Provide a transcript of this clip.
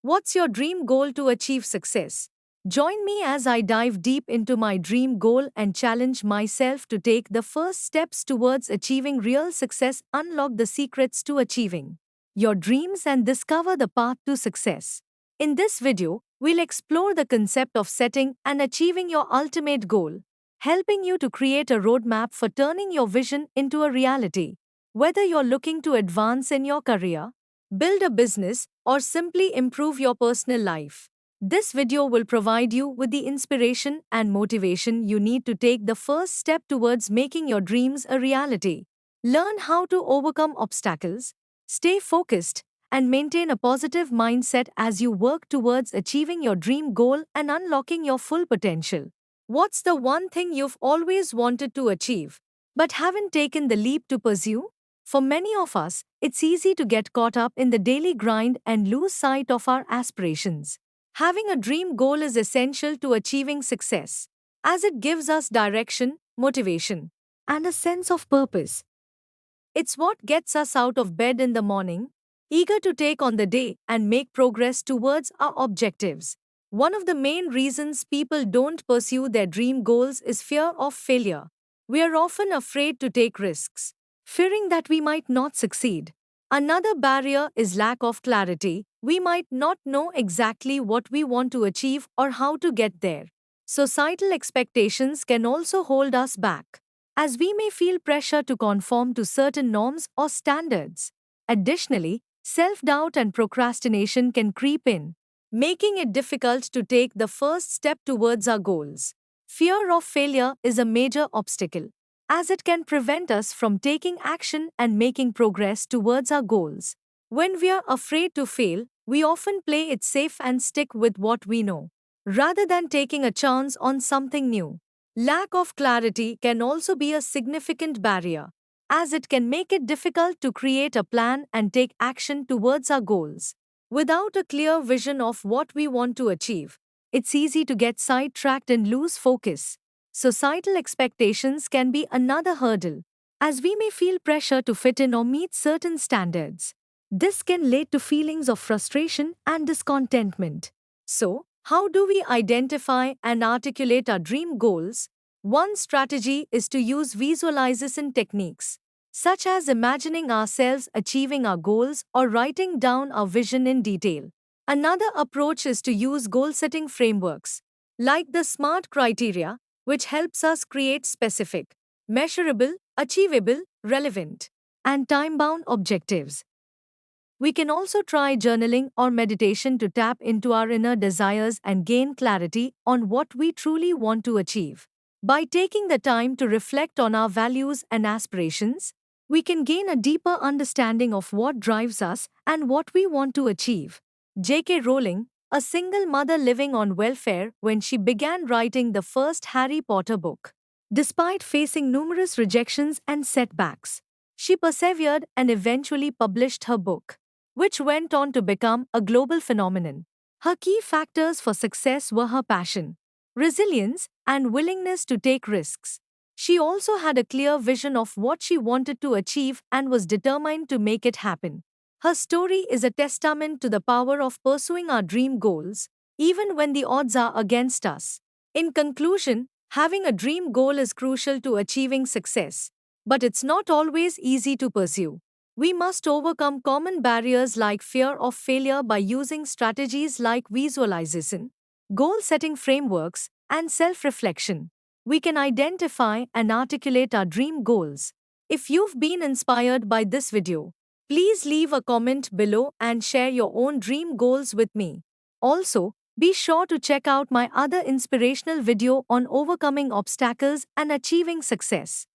What's your dream goal to achieve success? Join me as I dive deep into my dream goal and challenge myself to take the first steps towards achieving real success. Unlock the secrets to achieving your dreams and discover the path to success. In this video, we'll explore the concept of setting and achieving your ultimate goal, helping you to create a roadmap for turning your vision into a reality. Whether you're looking to advance in your career, build a business, or simply improve your personal life, this video will provide you with the inspiration and motivation you need to take the first step towards making your dreams a reality. Learn how to overcome obstacles, stay focused, and maintain a positive mindset as you work towards achieving your dream goal and unlocking your full potential. What's the one thing you've always wanted to achieve, but haven't taken the leap to pursue? For many of us, it's easy to get caught up in the daily grind and lose sight of our aspirations. Having a dream goal is essential to achieving success, as it gives us direction, motivation, and a sense of purpose. It's what gets us out of bed in the morning, eager to take on the day and make progress towards our objectives. One of the main reasons people don't pursue their dream goals is fear of failure. We are often afraid to take risks, fearing that we might not succeed. Another barrier is lack of clarity. We might not know exactly what we want to achieve or how to get there. Societal expectations can also hold us back, as we may feel pressure to conform to certain norms or standards. Additionally, self doubt and procrastination can creep in, making it difficult to take the first step towards our goals. Fear of failure is a major obstacle, as it can prevent us from taking action and making progress towards our goals. When we are afraid to fail, we often play it safe and stick with what we know, rather than taking a chance on something new. Lack of clarity can also be a significant barrier, as it can make it difficult to create a plan and take action towards our goals. Without a clear vision of what we want to achieve, it's easy to get sidetracked and lose focus. Societal expectations can be another hurdle, as we may feel pressure to fit in or meet certain standards. This can lead to feelings of frustration and discontentment. So, how do we identify and articulate our dream goals? One strategy is to use visualization techniques, such as imagining ourselves achieving our goals or writing down our vision in detail. Another approach is to use goal setting frameworks, like the SMART criteria, which helps us create specific, measurable, achievable, relevant, and time bound objectives. We can also try journaling or meditation to tap into our inner desires and gain clarity on what we truly want to achieve. By taking the time to reflect on our values and aspirations, we can gain a deeper understanding of what drives us and what we want to achieve. J.K. Rowling, a single mother living on welfare when she began writing the first Harry Potter book. Despite facing numerous rejections and setbacks, she persevered and eventually published her book, which went on to become a global phenomenon. Her key factors for success were her passion, resilience, and willingness to take risks. She also had a clear vision of what she wanted to achieve and was determined to make it happen. Her story is a testament to the power of pursuing our dream goals, even when the odds are against us. In conclusion, having a dream goal is crucial to achieving success, but it's not always easy to pursue. We must overcome common barriers like fear of failure by using strategies like visualization, goal setting frameworks, and self reflection. We can identify and articulate our dream goals. If you've been inspired by this video, please leave a comment below and share your own dream goals with me. Also, be sure to check out my other inspirational video on overcoming obstacles and achieving success.